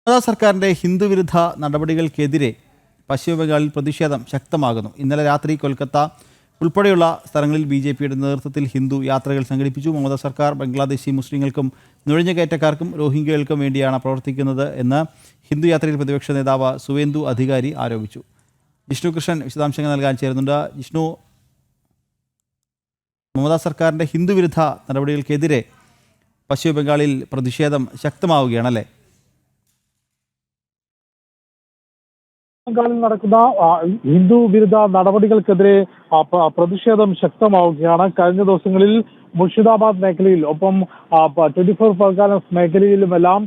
സർക്കാരിന്റെ ഹിന്ദുവിരുദ്ധ നടപടികൾക്കെതിരെ പശ്ചിമബംഗാളിൽ പ്രതിഷേധം ശക്തമാകുന്നു. ഇന്നലെ രാത്രി കൊൽക്കത്ത ഉൾപ്പെടെയുള്ള സ്ഥലങ്ങളിൽ ബി.ജെ.പിയുടെ നേതൃത്വത്തിൽ ഹിന്ദു യാത്രകൾ സംഘടിപ്പിച്ചു. മമതാ സർക്കാർ ബംഗ്ലാദേശി മുസ്ലിങ്ങൾക്കും നുഴഞ്ഞുകയറ്റക്കാർക്കും റോഹിംഗ്യകൾക്കും വേണ്ടിയാണ് പ്രവർത്തിക്കുന്നത് എന്ന് ഹിന്ദു യാത്രയിൽ പ്രതിപക്ഷ നേതാവ് സുവേന്ദു അധികാരി ആരോപിച്ചു. ജിഷ്ണു കൃഷ്ണൻ വിശദാംശങ്ങൾ നൽകാൻ ചേരുന്നുണ്ട്. ജിഷ്ണു, മമതാ സർക്കാരിന്റെ ഹിന്ദുവിരുദ്ധ നടപടികൾക്കെതിരെ പശ്ചിമബംഗാളിൽ പ്രതിഷേധം ശക്തമാവുകയാണല്ലേ? ബംഗാളിൽ നടക്കുന്ന ഹിന്ദു വിരുദ്ധ നടപടികൾക്കെതിരെ പ്രതിഷേധം ശക്തമാവുകയാണ്. കഴിഞ്ഞ ദിവസങ്ങളിൽ മുർഷിദാബാദ് മേഖലയിൽ ഒപ്പം 24 പർഗാനസ് മേഖലയിലുമെല്ലാം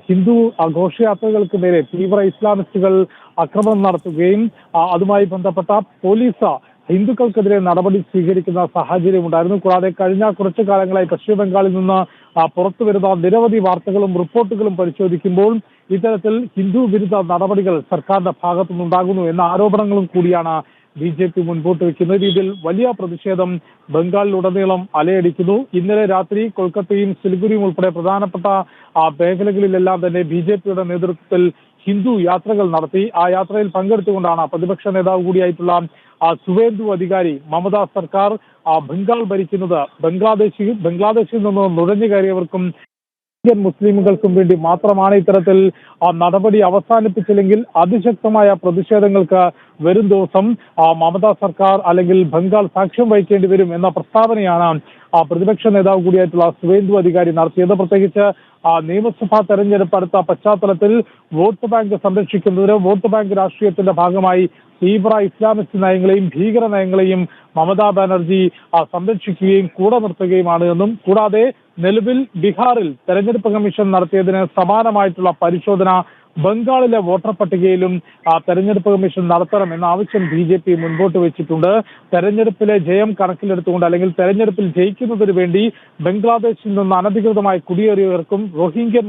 ഹിന്ദു ഘോഷയാത്രകൾക്ക് നേരെ തീവ്ര ഇസ്ലാമിസ്റ്റുകൾ ആക്രമണം നടത്തുകയും അതുമായി ബന്ധപ്പെട്ട പോലീസ് ഹിന്ദുക്കൾക്കെതിരെ നടപടി സ്വീകരിക്കുന്ന സാഹചര്യം ഉണ്ടായിരുന്നു. കൂടാതെ കഴിഞ്ഞ കുറച്ചു കാലങ്ങളായി പശ്ചിമ ബംഗാളിൽ നിന്ന് പുറത്തു വരുന്ന നിരവധി വാർത്തകളും റിപ്പോർട്ടുകളും പരിശോധിക്കുമ്പോൾ ഇത്തരത്തിൽ ഹിന്ദു വിരുദ്ധ നടപടികൾ സർക്കാരിന്റെ ഭാഗത്തു നിന്നുണ്ടാകുന്നു എന്ന ആരോപണങ്ങളും കൂടിയാണ് ബി.ജെ.പി മുൻപോട്ട് വെക്കുന്നത്. ഇതിൽ വലിയ പ്രതിഷേധം ബംഗാളിലുടനീളം അലയടിക്കുന്നു. ഇന്നലെ രാത്രി കൊൽക്കത്തയും സിലിഗുരിയും ഉൾപ്പെടെ പ്രധാനപ്പെട്ട മേഖലകളിലെല്ലാം തന്നെ ബി.ജെ.പിയുടെ നേതൃത്വത്തിൽ ഹിന്ദു യാത്രകൾ നടത്തി. ആ യാത്രയിൽ പങ്കെടുത്തുകൊണ്ടാണ് പ്രതിപക്ഷ നേതാവ് കൂടിയായിട്ടുള്ള സുവേന്ദു അധികാരി മമതാ സർക്കാർ ബംഗാൾ ഭരിക്കുന്നത് ബംഗ്ലാദേശിൽ നിന്ന് നുഴഞ്ഞു കയറിയവർക്കും ഇന്ത്യൻ മുസ്ലിമുകൾക്കും വേണ്ടി മാത്രമാണ്. ഇത്തരത്തിൽ നടപടി അവസാനിപ്പിച്ചില്ലെങ്കിൽ അതിശക്തമായ പ്രതിഷേധങ്ങൾക്ക് വരും ദിവസം മമതാ സർക്കാർ അല്ലെങ്കിൽ ബംഗാൾ സാക്ഷ്യം വഹിക്കേണ്ടി വരും എന്ന പ്രസ്താവനയാണ് പ്രതിപക്ഷ നേതാവ് കൂടിയായിട്ടുള്ള സുവേന്ദു അധികാരി നടത്തിയത്. പ്രത്യേകിച്ച് നിയമസഭാ തെരഞ്ഞെടുപ്പ് അടുത്ത പശ്ചാത്തലത്തിൽ വോട്ട് ബാങ്ക് സംരക്ഷിക്കുന്നതിന് വോട്ട് ബാങ്ക് രാഷ്ട്രീയത്തിന്റെ ഭാഗമായി തീവ്ര ഇസ്ലാമിസ്റ്റ് നയങ്ങളെയും ഭീകര നയങ്ങളെയും മമതാ ബാനർജി സംരക്ഷിക്കുകയും കൂടെ നിർത്തുകയുമാണ് എന്നും, കൂടാതെ നിലവിൽ ബീഹാറിൽ തെരഞ്ഞെടുപ്പ് കമ്മീഷൻ നടത്തിയതിന് സമാനമായിട്ടുള്ള പരിശോധന ബംഗാളിലെ വോട്ടർ പട്ടികയിലും തെരഞ്ഞെടുപ്പ് കമ്മീഷൻ നടത്തണം എന്ന ആവശ്യം ബി.ജെ.പി മുൻപോട്ട് വെച്ചിട്ടുണ്ട്. തെരഞ്ഞെടുപ്പിലെ ജയം കണക്കിലെടുത്തുകൊണ്ട് അല്ലെങ്കിൽ തെരഞ്ഞെടുപ്പിൽ ജയിക്കുന്നതിന് വേണ്ടി ബംഗ്ലാദേശിൽ നിന്ന് അനധികൃതമായി കുടിയേറിയവർക്കും റോഹിംഗ്യൻ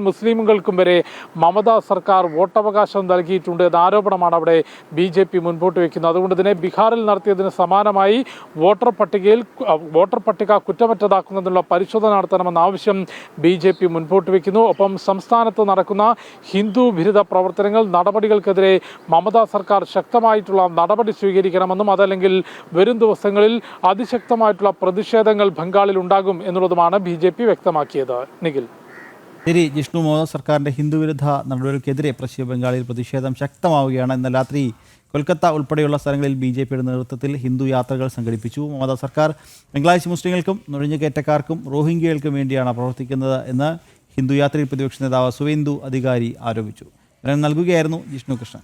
മുസ്ലിമുകൾക്കും വരെ മമതാ സർക്കാർ വോട്ടവകാശം നൽകിയിട്ടുണ്ട് എന്ന ആരോപണമാണ് അവിടെ ബി.ജെ.പി മുൻപോട്ട് വെക്കുന്നത്. അതുകൊണ്ട് തന്നെ ബീഹാറിൽ നടത്തിയതിന് സമാനമായി വോട്ടർ പട്ടിക കുറ്റമറ്റതാക്കുന്നതിനുള്ള പരിശോധന നടത്തണമെന്ന ആവശ്യം ബി.ജെ.പി മുൻപോട്ട് വയ്ക്കുന്നു. ഒപ്പം സംസ്ഥാനത്ത് നടക്കുന്ന ഹിന്ദു വിരുദ്ധ പ്രവർത്തനങ്ങൾ നടപടികൾക്കെതിരെ മമതാ സർക്കാർ ശക്തമായിട്ടുള്ള നടപടി സ്വീകരിക്കണമെന്നും അതല്ലെങ്കിൽ വരും ദിവസങ്ങളിൽ അതിശക്തമായിട്ടുള്ള പ്രതിഷേധങ്ങൾ ബംഗാളിൽ ഉണ്ടാകും എന്നുള്ളതുമാണ് ബി.ജെ.പി വ്യക്തമാക്കിയത്. നിഖിൽ. ശരി ജിഷ്ണു, മമതാ സർക്കാരിന്റെ ഹിന്ദുവിരുദ്ധ നടപടികൾക്കെതിരെ പശ്ചിമ ബംഗാളിൽ പ്രതിഷേധം ശക്തമാവുകയാണ്. ഇന്നലെ രാത്രി കൊൽക്കത്ത ഉൾപ്പെടെയുള്ള സ്ഥലങ്ങളിൽ ബി.ജെ.പിയുടെ നേതൃത്വത്തിൽ ഹിന്ദു യാത്രകൾ സംഘടിപ്പിച്ചു. മമതാ സർക്കാർ ബംഗ്ലാദേശി മുസ്ലിങ്ങൾക്കും നുഴഞ്ഞുകയറ്റക്കാർക്കും റോഹിംഗ്യകൾക്കും വേണ്ടിയാണ് പ്രവർത്തിക്കുന്നത് എന്ന് ഹിന്ദു യാത്രയിൽ പ്രതിപക്ഷ നേതാവ് സുവേന്ദു അധികാരി ആരോപിച്ചു. നൽകുകയായിരുന്നു ജിഷ്ണു കൃഷ്ണൻ.